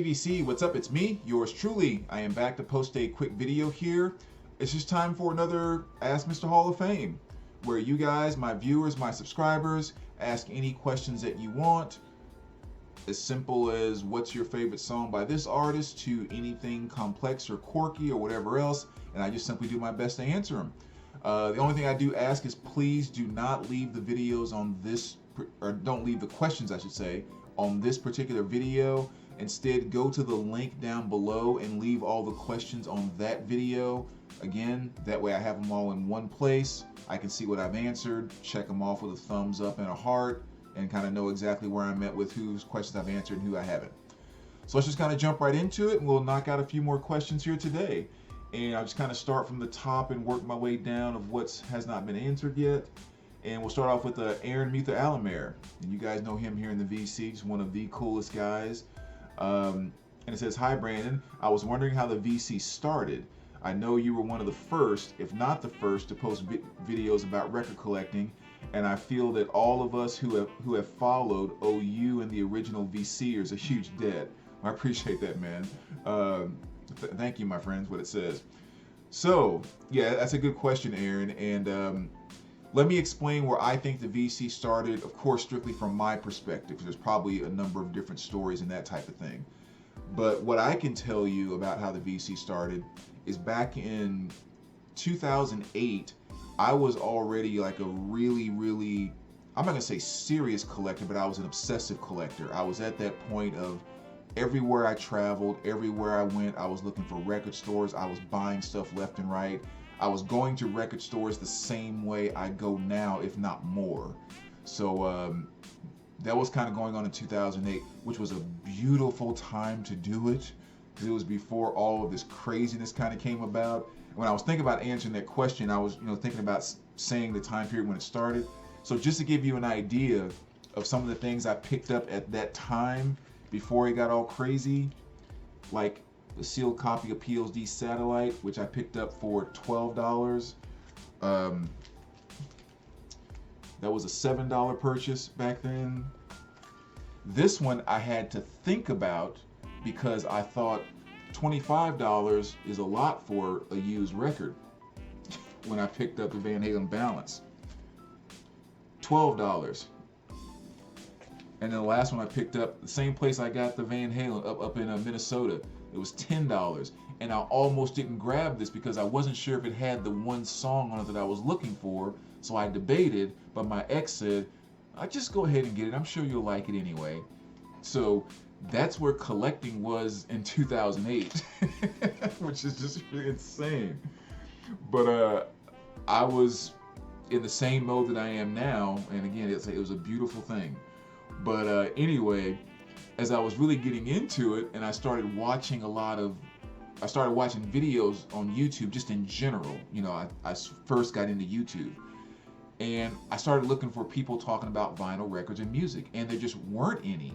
VC, what's up? It's me, yours truly. I am back to post a quick video here. It's just time for another Ask Mr. Hall of Fame, where you guys, my viewers, my subscribers, ask any questions that you want. As simple as what's your favorite song by this artist to anything complex or quirky or whatever else, and I just simply do my best to answer them. The only thing I do ask is please do not leave the videos on this, or don't leave the questions, I should say, on this particular video. Instead, go to the link down below and leave all the questions on that video. Again, that way I have them all in one place. I can see what I've answered, check them off with a thumbs up and a heart, and kind of know exactly where I'm at with whose questions I've answered and who I haven't. So let's just kind of jump right into it, and we'll knock out a few more questions here today. And I'll just kind of start from the top and work my way down of what has not been answered yet. And we'll start off with Aaron Muther Alamere. And you guys know him here in the VC, just one of the coolest guys. And it says, "Hi Brandon, I was wondering how the VC started. I know you were one of the first, if not the first, to post videos about record collecting, and I feel that all of us who have followed owe you and the original VCers a huge debt." I appreciate that, man. Thank you, my friends, what it says. So, yeah, that's a good question, Aaron, and let me explain where I think the VC started, of course, strictly from my perspective. There's probably a number of different stories and that type of thing. But what I can tell you about how the VC started is back in 2008, I was already like a really, I'm not gonna say serious collector, but I was an obsessive collector. I was at that point of everywhere I traveled, everywhere I went, I was looking for record stores. I was buying stuff left and right. I was going to record stores the same way I go now, if not more. So that was kind of going on in 2008, which was a beautiful time to do it, because it was before all of this craziness kind of came about. When I was thinking about answering that question, I was thinking about saying the time period when it started. So just to give you an idea of some of the things I picked up at that time before it got all crazy, like the sealed copy of PLD Satellite, which I picked up for $12. That was a $7 purchase back then. This one I had to think about because I thought $25 is a lot for a used record when I picked up the Van Halen Balance. $12. And then the last one I picked up, the same place I got the Van Halen, up in Minnesota. It was $10, and I almost didn't grab this because I wasn't sure if it had the one song on it that I was looking for, so I debated, but my ex said, "I'll just go ahead and get it, I'm sure you'll like it anyway." So that's where collecting was in 2008, which is just really insane. But I was in the same mode that I am now, and again, it was a beautiful thing. But anyway, as I was really getting into it, and I started watching videos on YouTube just in general. I first got into YouTube, and I started looking for people talking about vinyl records and music, and there just weren't any.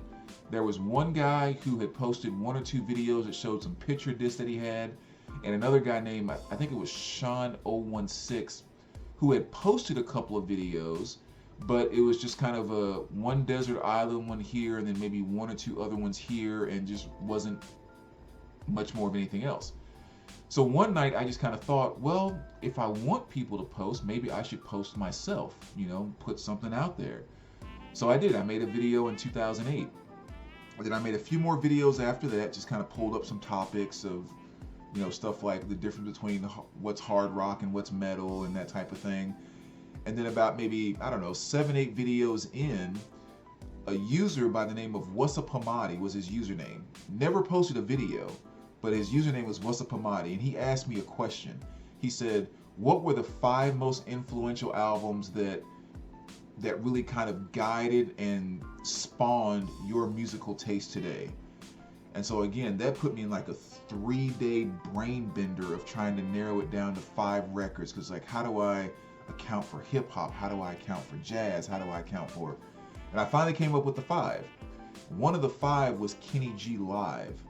There was one guy who had posted one or two videos that showed some picture discs that he had, and another guy named, I think it was Sean016, who had posted a couple of videos, but it was just kind of a one desert island one here and then maybe one or two other ones here, and just wasn't much more of anything else. So one night I just kind of thought, well, if I want people to post, maybe I should post myself, put something out there. So I did. I made a video in 2008. And then I made a few more videos after that, just kind of pulled up some topics of, stuff like the difference between what's hard rock and what's metal and that type of thing. And then about maybe, 7-8 videos in, a user by the name of Wasapamadi was his username. Never posted a video, but his username was Wasapamadi, and he asked me a question. He said, what were the 5 most influential albums that really kind of guided and spawned your musical taste today? And so again, that put me in like a 3-day brain bender of trying to narrow it down to 5 records, because like, how do I account for hip hop? How do I account for jazz? How do I account for? And I finally came up with the 5. One of the 5 was Kenny G Live,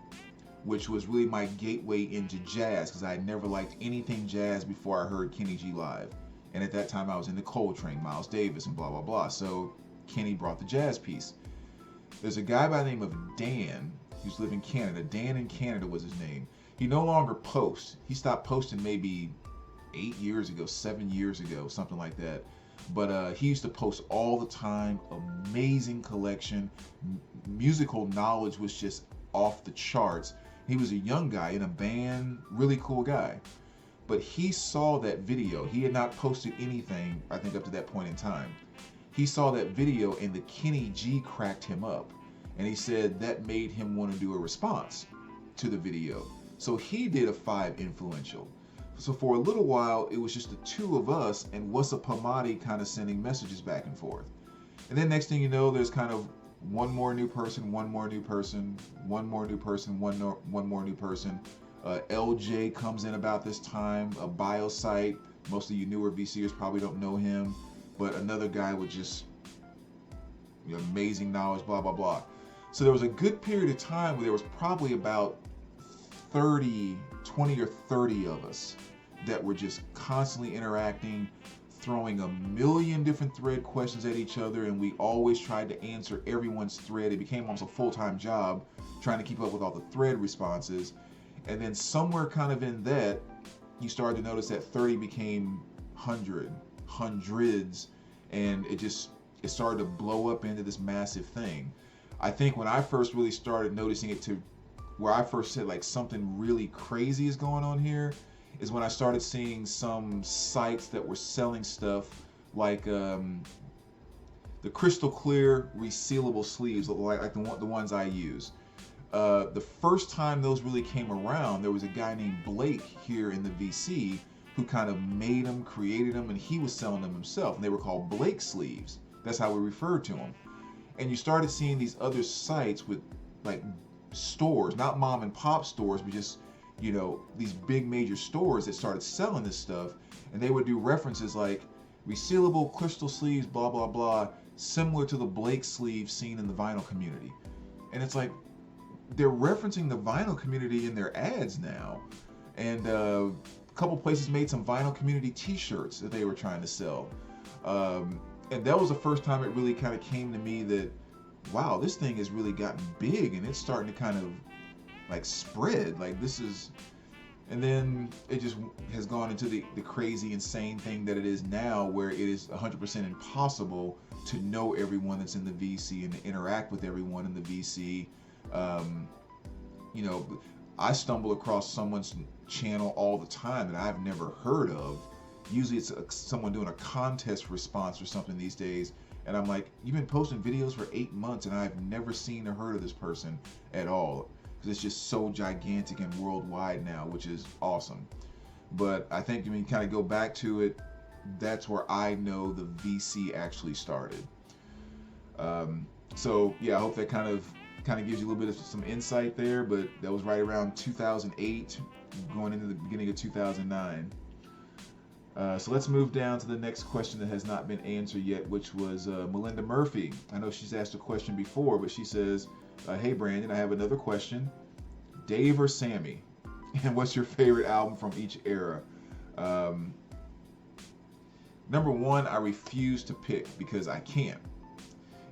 which was really my gateway into jazz, because I had never liked anything jazz before I heard Kenny G Live. And at that time I was into Coltrane, Miles Davis, and blah blah blah. So Kenny brought the jazz piece. There's a guy by the name of Dan He used to live in Canada. Dan in Canada was his name. He no longer posts. He stopped posting maybe 8 years ago, 7 years ago, something like that. But he used to post all the time. Amazing collection. Musical knowledge was just off the charts. He was a young guy in a band, really cool guy. But he saw that video. He had not posted anything, I think, up to that point in time. He saw that video and the Kenny G cracked him up. And he said that made him want to do a response to the video. So he did a 5 influential. So for a little while, it was just the two of us and What's Up Hamadi kind of sending messages back and forth. And then next thing you know, there's kind of one more new person, one more new person, one more new person, one more new person. LJ comes in about this time, a biosite. Most of you newer VCers probably don't know him, but another guy with just amazing knowledge, blah, blah, blah. So there was a good period of time where there was probably about 20 or 30 of us that were just constantly interacting, throwing a million different thread questions at each other, and we always tried to answer everyone's thread. It became almost a full-time job trying to keep up with all the thread responses. And then somewhere kind of in that, you started to notice that 30 became hundreds, and it started to blow up into this massive thing. I think when I first really started noticing it to where I first said like something really crazy is going on here is when I started seeing some sites that were selling stuff like the crystal clear resealable sleeves, like the ones I use. The first time those really came around, there was a guy named Blake here in the VC who kind of made them, created them, and he was selling them himself. And they were called Blake sleeves. That's how we referred to them. And you started seeing these other sites with like stores, not mom and pop stores, but just, these big major stores that started selling this stuff. And they would do references like resealable crystal sleeves, blah, blah, blah, similar to the Blake sleeve seen in the vinyl community. And it's like, they're referencing the vinyl community in their ads now. And a couple places made some vinyl community t-shirts that they were trying to sell. And that was the first time it really kind of came to me that, wow, this thing has really gotten big and it's starting to kind of like spread. Like this is, and then it just has gone into the crazy, insane thing that it is now, where it is 100% impossible to know everyone that's in the VC and to interact with everyone in the VC. I stumble across someone's channel all the time that I've never heard of. Usually it's someone doing a contest response or something these days, and I'm like, you've been posting videos for 8 months and I've never seen or heard of this person at all, because it's just so gigantic and worldwide now, which is awesome. But I think when you kind of go back to it, that's where I know the VC actually started. So yeah, I hope that kind of gives you a little bit of some insight there, but that was right around 2008, going into the beginning of 2009. So let's move down to the next question that has not been answered yet, which was Melinda Murphy. I know she's asked a question before, but she says, hey Brandon, I have another question. Dave or Sammy? And what's your favorite album from each era? Number one, I refuse to pick because I can't.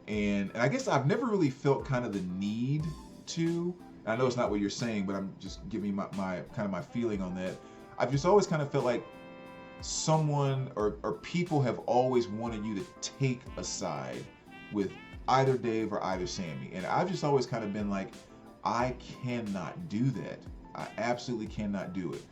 And I guess I've never really felt kind of the need to. I know it's not what you're saying, but I'm just giving you my feeling on that. I've just always kind of felt like someone or people have always wanted you to take a side with either Dave or either Sammy. And I've just always kind of been like, I cannot do that. I absolutely cannot do it.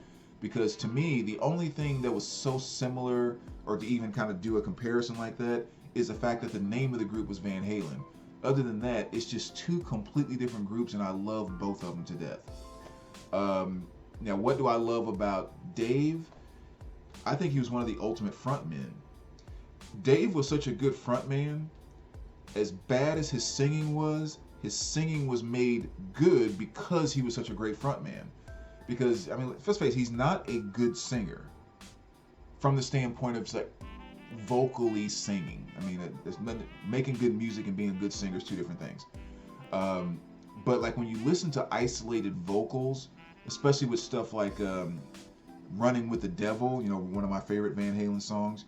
Because to me, the only thing that was so similar, or to even kind of do a comparison like that, is the fact that the name of the group was Van Halen. Other than that, it's just two completely different groups, and I love both of them to death. Now, what do I love about Dave? I think he was one of the ultimate frontmen. Dave was such a good frontman. As bad as his singing was made good because he was such a great frontman. Because, I mean, let's face it, he's not a good singer from the standpoint of just like vocally singing. I mean, there's nothing, making good music and being a good singer is two different things. But like when you listen to isolated vocals, especially with stuff like Running with the Devil, one of my favorite Van Halen songs,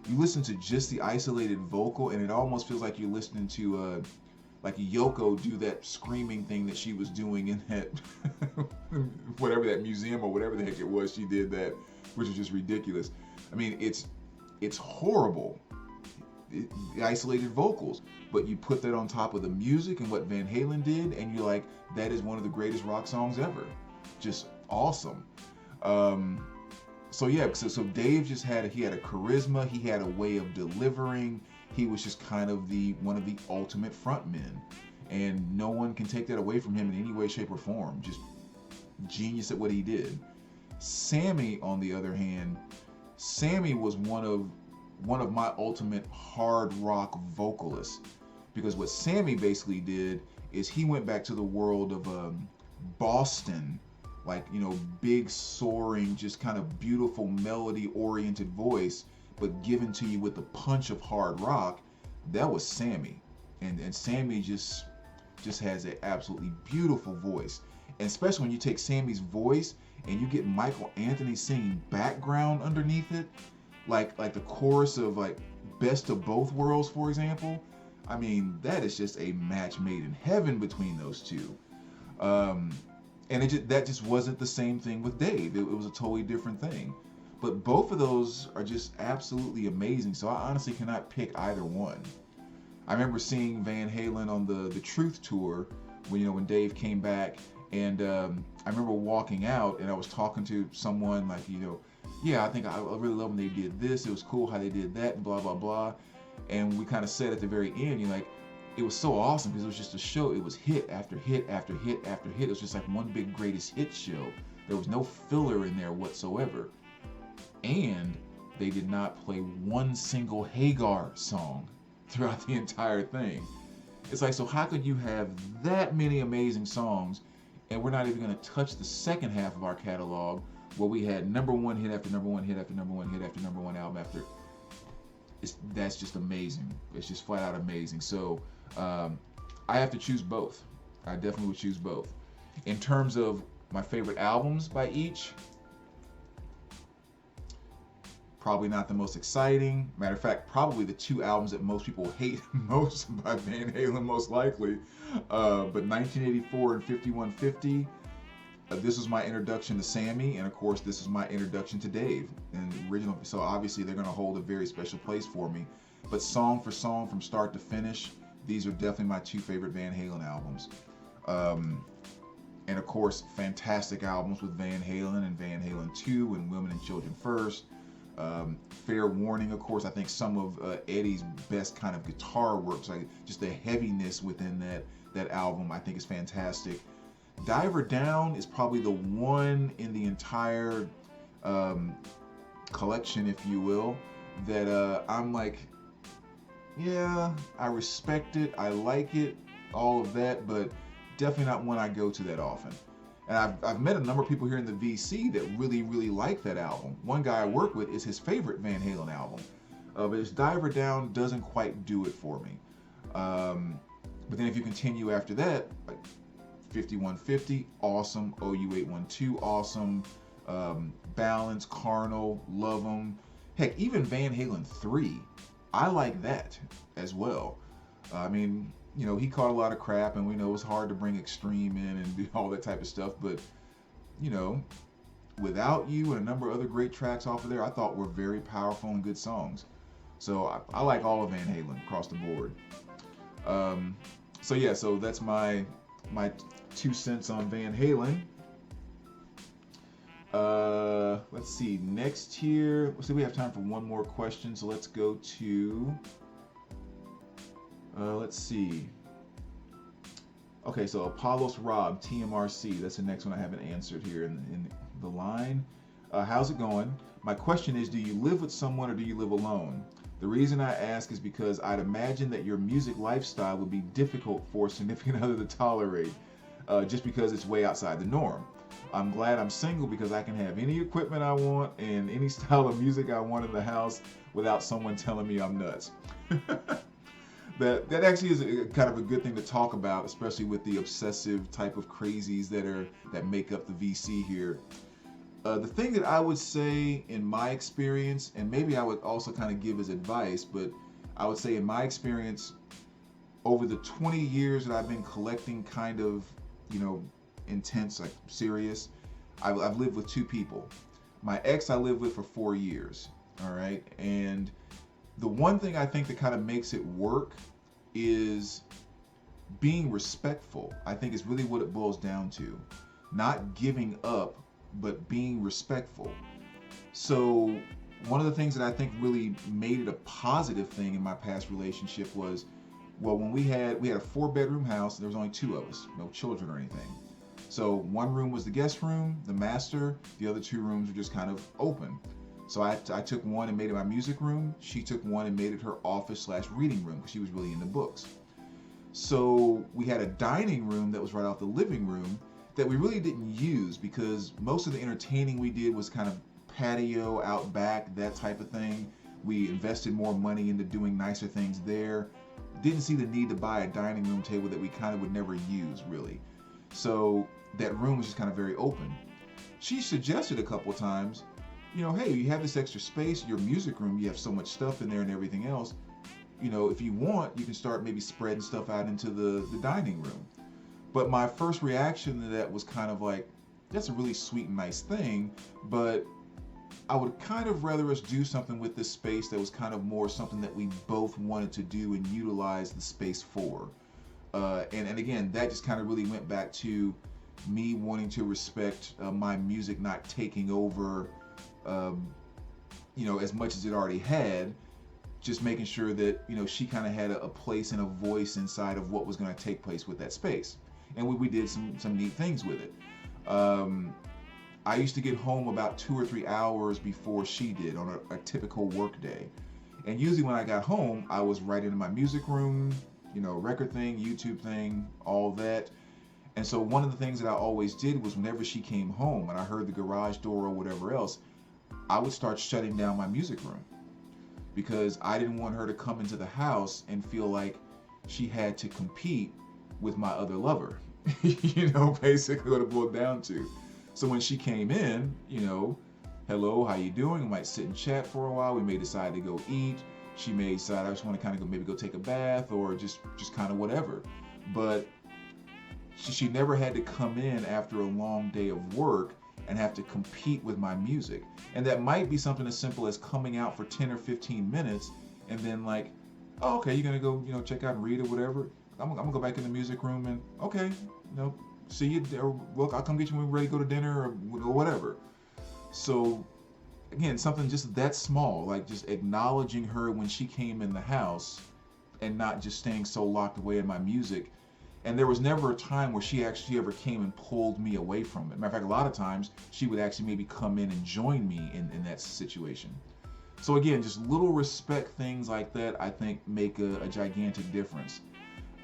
you listen to just the isolated vocal and it almost feels like you're listening to like Yoko do that screaming thing that she was doing in that whatever that museum or whatever the heck it was. She did that, which is just ridiculous. I mean, it's horrible. Isolated vocals, but you put that on top of the music and what Van Halen did, and you're like, that is one of the greatest rock songs ever. Just awesome. So yeah, so Dave just had a charisma. He had a way of delivering. He was just kind of one of the ultimate frontmen, and no one can take that away from him in any way, shape, or form. Just genius at what he did. Sammy, on the other hand, Sammy was one of my ultimate hard rock vocalists, because what Sammy basically did is he went back to the world of Boston, like, you know, big soaring, just kind of beautiful melody oriented voice, but given to you with the punch of hard rock. That was Sammy, and Sammy just has an absolutely beautiful voice, and especially when you take Sammy's voice and you get Michael Anthony singing background underneath it, like the chorus of like Best of Both Worlds, for example. I mean, that is just a match made in heaven between those two. And that just wasn't the same thing with Dave. It was a totally different thing. But both of those are just absolutely amazing. So I honestly cannot pick either one. I remember seeing Van Halen on the Truth tour when Dave came back, and I remember walking out and I was talking to someone like, yeah, I think I really love when they did this. It was cool how they did that, and blah, blah, blah. And we kind of said at the very end, it was so awesome because it was just a show. It was hit after hit after hit after hit. It was just like one big greatest hit show. There was no filler in there whatsoever. And they did not play one single Hagar song throughout the entire thing. It's like, so how could you have that many amazing songs and we're not even going to touch the second half of our catalog where we had number one hit after number one hit after number one hit after number one album after. That's just amazing. It's just flat out amazing. So I have to choose both. I definitely would choose both. In terms of my favorite albums by each, probably not the most exciting. Matter of fact, probably the two albums that most people hate most by Van Halen, most likely. But 1984 and 5150. This was my introduction to Sammy, and of course this is my introduction to Dave, and the original. So obviously they're going to hold a very special place for me. But song for song, from start to finish, these are definitely my two favorite Van Halen albums. And of course, fantastic albums with Van Halen and Van Halen 2 and Women and Children First. Fair Warning, of course. I think some of Eddie's best kind of guitar works, like just the heaviness within that album, I think is fantastic. Diver Down is probably the one in the entire collection, if you will, that I'm like, yeah, I respect it, I like it, all of that, but definitely not one I go to that often. And I've met a number of people here in the VC that really, really like that album. One guy I work with is his favorite Van Halen album. But his Diver Down doesn't quite do it for me. But then if you continue after that, like 5150, awesome. OU812, awesome. Balance, Carnal, love 'em. Heck, even Van Halen 3, I like that as well. I mean, he caught a lot of crap, and we know it was hard to bring Extreme in and do all that type of stuff, but, Without You and a number of other great tracks off of there, I thought were very powerful and good songs. So I like all of Van Halen across the board. So that's my 2 cents on Van Halen. Let's see, next here, let's see, we have time for one more question, so let's go to, let's see. Okay, so Apollos Rob, TMRC, that's the next one I haven't answered here in the line. How's it going? My question is, do you live with someone or do you live alone? The reason I ask is because I'd imagine that your music lifestyle would be difficult for a significant other to tolerate, just because it's way outside the norm. I'm glad I'm single because I can have any equipment I want and any style of music I want in the house without someone telling me I'm nuts. That actually is kind of a good thing to talk about, especially with the obsessive type of crazies that make up the VC here. The thing that I would say in my experience, and maybe I would also kind of give as advice, but I would say in my experience, over the 20 years that I've been collecting kind of, you know, intense, like serious, I've lived with two people. My ex I lived with for 4 years. All right. And the one thing I think that kind of makes it work is being respectful. I think is really what it boils down to. Not giving up, but being respectful. So one of the things that I think really made it a positive thing in my past relationship was, well, when we had a 4-bedroom house, there was only two of us, no children or anything. So one room was the guest room, the master. The other two rooms were just kind of open. So I took one and made it my music room. She took one and made it her office/reading room because she was really into books. So we had a dining room that was right off the living room that we really didn't use because most of the entertaining we did was kind of patio, out back, that type of thing. We invested more money into doing nicer things there. Didn't see the need to buy a dining room table that we kind of would never use, really. So that room was just kind of very open. She suggested a couple of times, you know, hey, you have this extra space, your music room, you have so much stuff in there and everything else. You know, if you want, you can start maybe spreading stuff out into the dining room. But my first reaction to that was kind of like, that's a really sweet and nice thing, but I would kind of rather us do something with this space that was kind of more something that we both wanted to do and utilize the space for. And again, that just kind of really went back to me wanting to respect my music not taking over, you know, as much as it already had. Just making sure that, you know, she kind of had a place and a voice inside of what was going to take place with that space. And we did some neat things with it. I used to get home about 2 or 3 hours before she did on a typical work day. And usually when I got home, I was right into my music room, you know, record thing, YouTube thing, all that. And so one of the things that I always did was whenever she came home and I heard the garage door or whatever else, I would start shutting down my music room because I didn't want her to come into the house and feel like she had to compete with my other lover. You know, basically what it boiled down to. So when she came in, you know, hello, how you doing? We might sit and chat for a while. We may decide to go eat. She may decide I just want to kind of maybe go take a bath or just kind of whatever. But she never had to come in after a long day of work and have to compete with my music. And that might be something as simple as coming out for 10 or 15 minutes and then like, oh, okay, you're going to go, you know, check out and read or whatever. I'm going to go back in the music room and, okay, you know, see you, or look, I'll come get you when we're ready to go to dinner or whatever. So again, something just that small, like just acknowledging her when she came in the house and not just staying so locked away in my music. And there was never a time where she actually ever came and pulled me away from it. Matter of fact, a lot of times she would actually maybe come in and join me in that situation. So again, just little respect things like that, I think make a gigantic difference.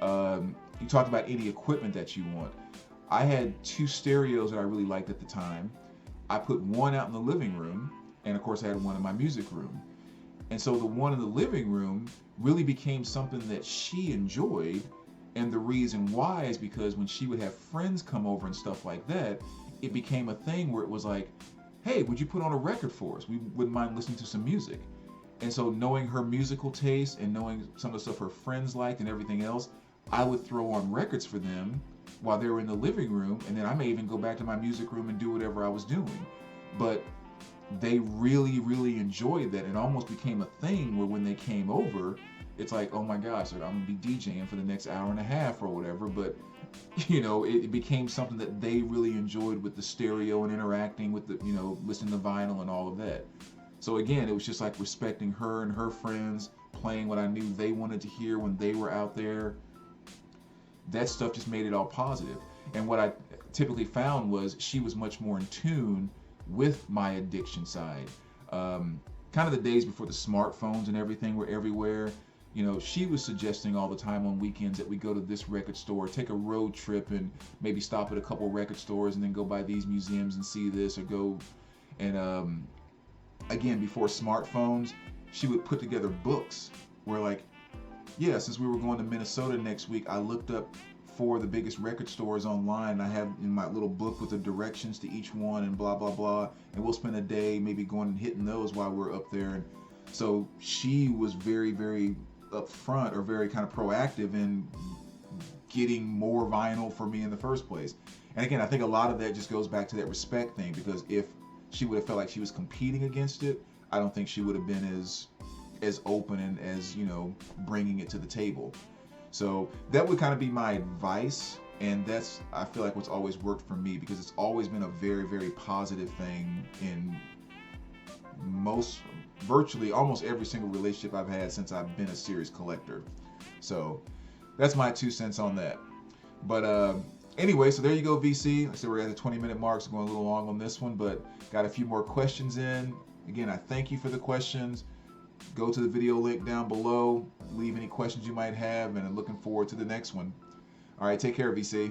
You talked about any equipment that you want. I had 2 stereos that I really liked at the time. I put one out in the living room, and of course I had one in my music room. And so the one in the living room really became something that she enjoyed. And the reason why is because when she would have friends come over and stuff like that, it became a thing where it was like, hey, would you put on a record for us? We wouldn't mind listening to some music. And so knowing her musical taste and knowing some of the stuff her friends liked and everything else, I would throw on records for them while they were in the living room. And then I may even go back to my music room and do whatever I was doing. But they really, really enjoyed that. It almost became a thing where when they came over, it's like, oh my gosh, I'm gonna be DJing for the next hour and a half or whatever. But you know, it became something that they really enjoyed with the stereo and interacting with the, you know, listening to vinyl and all of that. So again, it was just like respecting her and her friends, playing what I knew they wanted to hear when they were out there. That stuff just made it all positive. And what I typically found was she was much more in tune with my addiction side. Kind of the days before the smartphones and everything were everywhere. You know, she was suggesting all the time on weekends that we go to this record store, take a road trip and maybe stop at a couple record stores and then go by these museums and see this or go. And again, before smartphones, she would put together books where like, yeah, since we were going to Minnesota next week, I looked up 4 of the biggest record stores online. I have in my little book with the directions to each one and blah, blah, blah. And we'll spend a day maybe going and hitting those while we're up there. And so she was very, very upfront or very kind of proactive in getting more vinyl for me in the first place. And again, I think a lot of that just goes back to that respect thing, because if she would have felt like she was competing against it, I don't think she would have been as open and as, you know, bringing it to the table. So that would kind of be my advice, and that's, I feel like, what's always worked for me, because it's always been a very, very positive thing in virtually almost every single relationship I've had since I've been a serious collector. So that's my 2 cents on that. But anyway, so there you go, VC. Like I said, we're at the 20-minute mark, so going a little long on this one, but got a few more questions in. Again, I thank you for the questions. Go to the video link down below. Leave any questions you might have, and I'm looking forward to the next one. All right, take care, VC.